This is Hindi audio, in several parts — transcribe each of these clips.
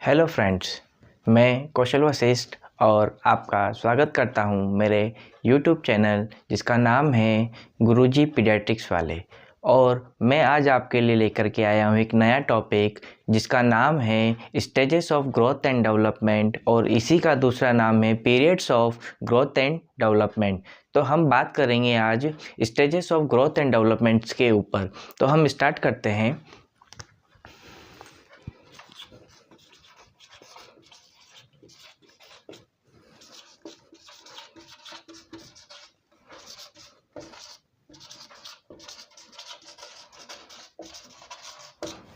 हेलो फ्रेंड्स, मैं कौशल वशिष्ठ और आपका स्वागत करता हूं मेरे यूट्यूब चैनल जिसका नाम है गुरुजी पीडियाट्रिक्स वाले। और मैं आज आपके लिए लेकर के आया हूं एक नया टॉपिक जिसका नाम है stages of growth and development, और इसी का दूसरा नाम है periods of growth and development. तो हम बात करेंगे आज stages of growth and developments के ऊपर। तो हम स्टार्ट करते हैं।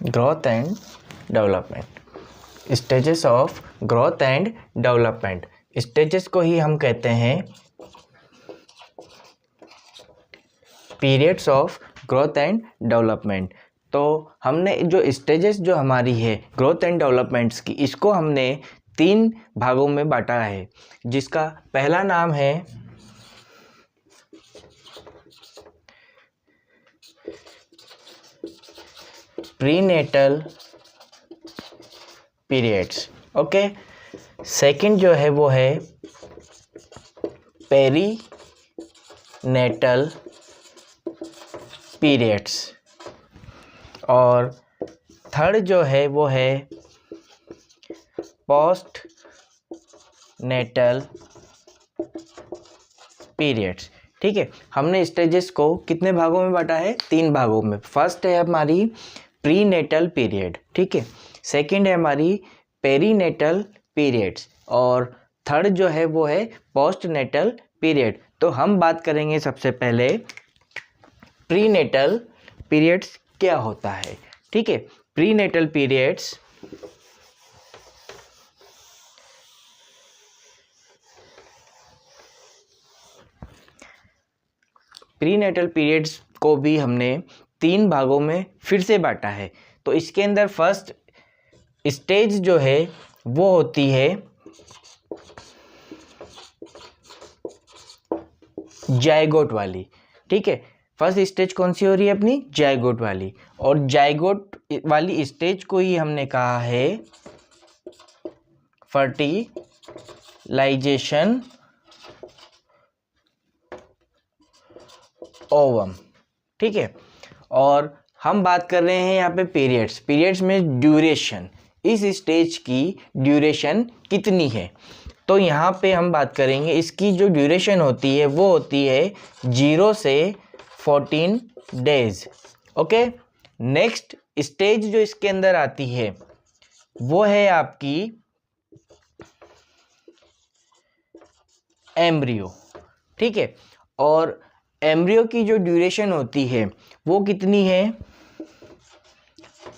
Growth and development, stages of growth and development. Stages को ही हम कहते हैं periods of growth and development. तो हमने जो स्टेजेस जो हमारी है ग्रोथ एंड डेवलपमेंट्स की, इसको हमने 3 भागों में बांटा है, जिसका पहला नाम है प्रीनेटल पीरियड्स। ओके, सेकंड जो है वो है पेरीनेटल पीरियड्स, और थर्ड जो है वो है पोस्ट नेटल पीरियड्स। ठीक है, हमने स्टेजेस को कितने भागों में बांटा है? 3 भागों में। फर्स्ट है हमारी प्रीनेटल पीरियड, ठीक है। सेकंड है हमारी पेरीनेटल पीरियड्स, और थर्ड जो है वो है पोस्ट नेटल पीरियड। तो हम बात करेंगे सबसे पहले प्रीनेटल पीरियड्स क्या होता है। ठीक है, प्रीनेटल पीरियड्स प्रीनेटल पीरियड्स को भी हमने 3 भागों में फिर से बांटा है। तो इसके अंदर फर्स्ट स्टेज जो है वो होती है जायगोट वाली। ठीक है, फर्स्ट स्टेज कौन सी हो रही है अपनी? जायगोट वाली। और जायगोट वाली स्टेज को ही हमने कहा है फर्टिलाइजेशन ओवम। ठीक है, और हम बात कर रहे हैं यहाँ पे पीरियड्स में ड्यूरेशन, इस स्टेज की ड्यूरेशन कितनी है। तो यहाँ पे हम बात करेंगे इसकी जो ड्यूरेशन होती है वो होती है 0 से 14 डेज। ओके, नेक्स्ट स्टेज जो इसके अंदर आती है वो है आपकी एम्ब्रियो। ठीक है, और एम्ब्रियो की जो ड्यूरेशन होती है वो कितनी है?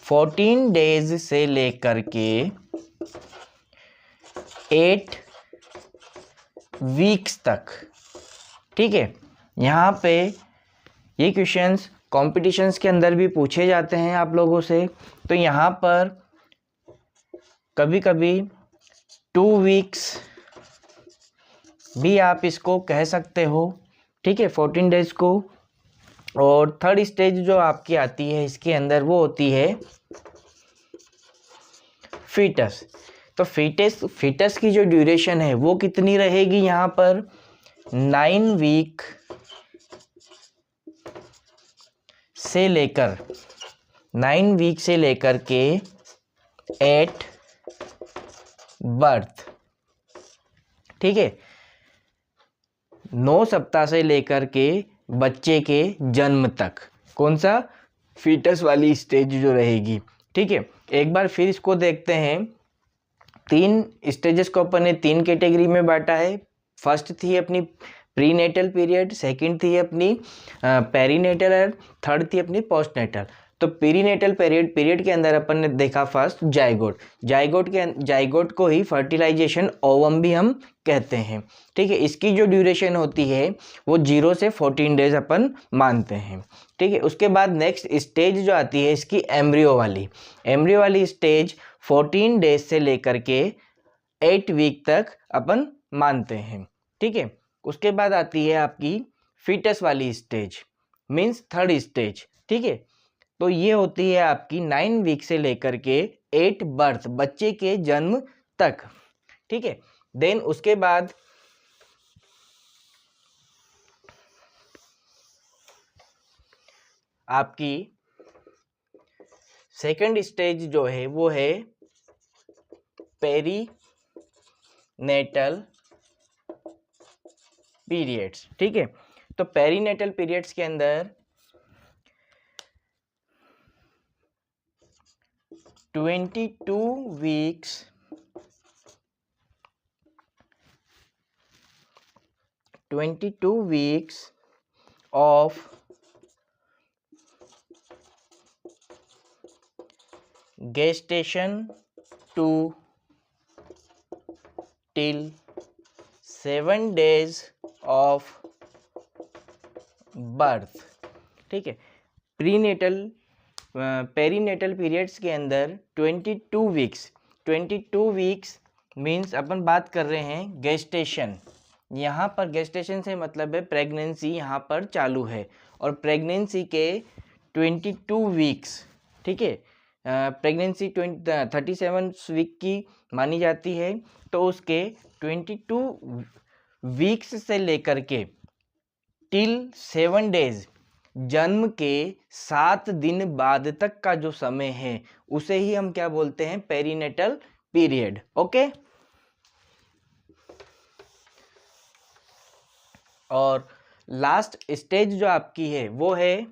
14 डेज से लेकर के 8 वीक्स तक। ठीक है, यहाँ पे ये क्वेश्चंस कॉम्पिटिशन्स के अंदर भी पूछे जाते हैं आप लोगों से। तो यहाँ पर कभी कभी 2 वीक्स भी आप इसको कह सकते हो। ठीक है, 14 डेज को। और थर्ड स्टेज जो आपकी आती है इसके अंदर वो होती है फीटस। तो फीटस की जो ड्यूरेशन है वो कितनी रहेगी? यहाँ पर 9 वीक से लेकर 9 वीक से लेकर के 8 बर्थ। ठीक है, 9 सप्ताह से लेकर के बच्चे के जन्म तक कौन सा? फीटस वाली स्टेज जो रहेगी। ठीक है, एक बार फिर इसको देखते हैं। 3 स्टेजेस को अपन ने 3 कैटेगरी में बांटा है। फर्स्ट थी अपनी प्रीनेटल पीरियड, सेकंड थी अपनी पेरीनेटल, और थर्ड थी अपनी पोस्टनेटल। तो पेरीनेटल पीरियड के अंदर अपन ने देखा फर्स्ट जायगोट को ही फर्टिलाइजेशन ओवम भी हम कहते हैं। ठीक है, इसकी जो ड्यूरेशन होती है वो 0 से 14 डेज अपन मानते हैं। ठीक है, उसके बाद नेक्स्ट स्टेज जो आती है इसकी एम्ब्रियो वाली स्टेज 14 डेज से लेकर के 8 वीक तक अपन मानते हैं। ठीक है, उसके बाद आती है आपकी फीटस वाली स्टेज, मीन्स थर्ड स्टेज। ठीक है, तो ये होती है आपकी 9 वीक से लेकर के 8 बर्थ, बच्चे के जन्म तक, ठीक है। देन उसके बाद आपकी सेकंड स्टेज जो है वो है पेरी नेटल पीरियड्स, ठीक है। तो पेरीनेटल पीरियड्स के अंदर 22 weeks of gestation to till 7 days of birth, ठीक है। प्रीनेटल पेरीनेटल पीरियड्स के अंदर 22 वीक्स मीन्स अपन बात कर रहे हैं गेस्टेशन। यहाँ पर गेस्टेशन से मतलब है प्रेगनेंसी यहाँ पर चालू है, और प्रेगनेंसी के 22 वीक्स, ठीक है। प्रेगनेंसी 37 वीक की मानी जाती है, तो उसके 22 वीक्स से लेकर के टिल 7 डेज, जन्म के 7 दिन बाद तक का जो समय है उसे ही हम क्या बोलते हैं, पेरीनेटल पीरियड, ओके। और लास्ट स्टेज जो आपकी है वो है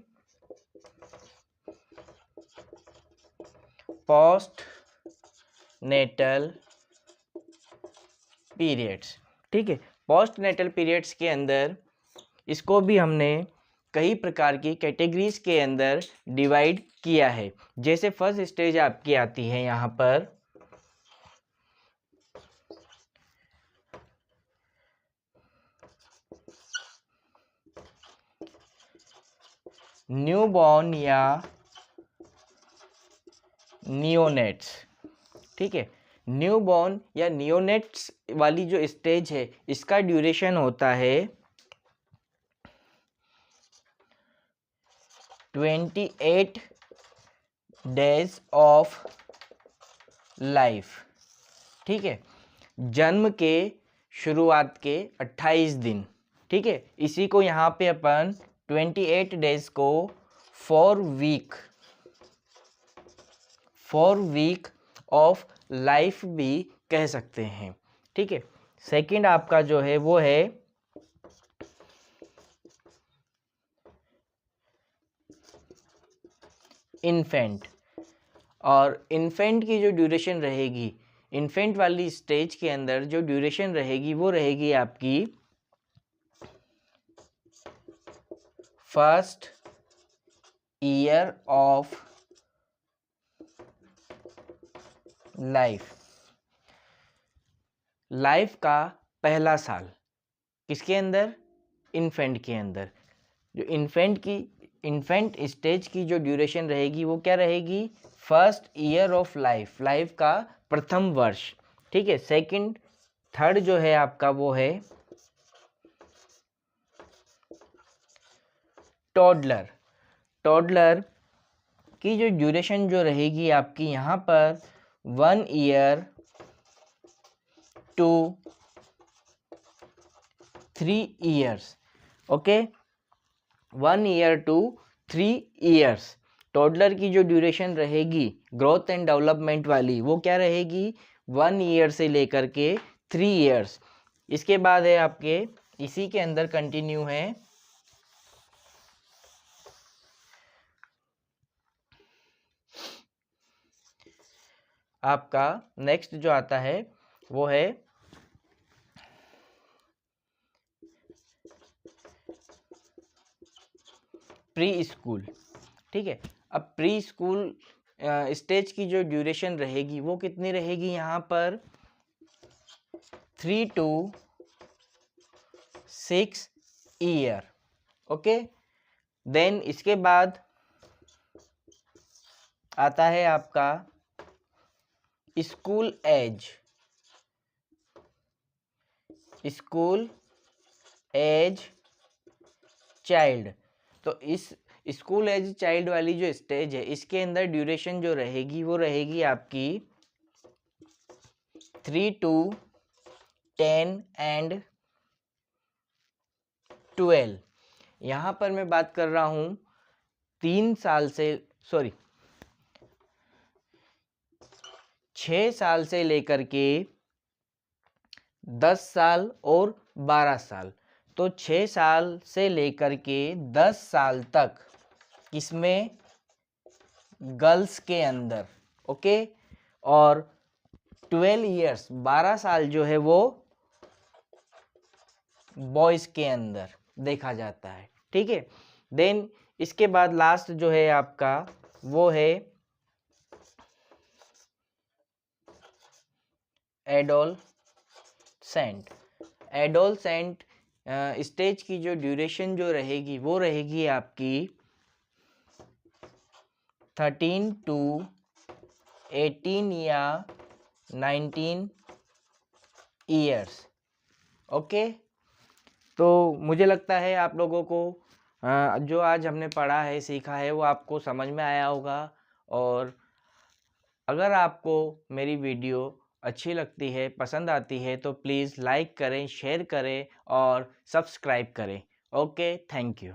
पोस्ट नेटल पीरियड्स, ठीक है। पोस्ट नेटल पीरियड्स के अंदर इसको भी हमने कई प्रकार की कैटेगरीज के अंदर डिवाइड किया है। जैसे फर्स्ट स्टेज आपकी आती है यहाँ पर न्यूबॉर्न या नियोनेट्स, ठीक है। न्यूबॉर्न या नियोनेट्स वाली जो स्टेज है इसका ड्यूरेशन होता है 28 डेज ऑफ लाइफ, ठीक है। जन्म के शुरुआत के 28 दिन, ठीक है। इसी को यहाँ पे अपन 28 डेज को 4 वीक ऑफ लाइफ भी कह सकते हैं, ठीक है। सेकंड आपका जो है वो है इन्फेंट, और इन्फेंट की जो ड्यूरेशन रहेगी, इन्फेंट वाली स्टेज के अंदर जो ड्यूरेशन रहेगी वो रहेगी आपकी first year of life, life का पहला साल किसके अंदर, इन्फेंट के अंदर। जो इन्फेंट स्टेज की जो ड्यूरेशन रहेगी वो क्या रहेगी, first year of life, life का प्रथम वर्ष, ठीक है। सेकंड थर्ड जो है आपका वो है टॉडलर, टॉडलर की जो ड्यूरेशन जो रहेगी आपकी यहाँ पर 1 year to 3 years, okay. 1 year to 3 years toddler की जो ड्यूरेशन रहेगी ग्रोथ एंड डेवलपमेंट वाली वो क्या रहेगी, 1 ईयर से लेकर के 3 ईयर्स। इसके बाद है आपके इसी के अंदर कंटिन्यू है आपका नेक्स्ट जो आता है वो है प्री स्कूल, ठीक है। अब प्री स्कूल स्टेज की जो ड्यूरेशन रहेगी वो कितनी रहेगी यहाँ पर 3 to 6 ईयर, ओके। देन इसके बाद आता है आपका स्कूल एज चाइल्ड। तो इस स्कूल एज चाइल्ड वाली जो स्टेज है इसके अंदर ड्यूरेशन जो रहेगी वो रहेगी आपकी 3 to 10 and 12। यहाँ पर मैं बात कर रहा हूँ 6 साल से लेकर के 10 साल और 12 साल। तो 6 साल से लेकर के 10 साल तक किसमें, गर्ल्स के अंदर, ओके। और 12 इयर्स 12 साल जो है वो बॉयज के अंदर देखा जाता है, ठीक है। देन इसके बाद लास्ट जो है आपका वो है एडोलसेंट। एडोलसेंट स्टेज की जो ड्यूरेशन जो रहेगी वो रहेगी आपकी 13 to 18 या 19 ईयर्स, ओके। तो मुझे लगता है आप लोगों को जो आज हमने पढ़ा है, सीखा है, वो आपको समझ में आया होगा। और अगर आपको मेरी वीडियो अच्छी लगती है, पसंद आती है, तो प्लीज़ लाइक करें, शेयर करें और सब्सक्राइब करें। Okay, thank you.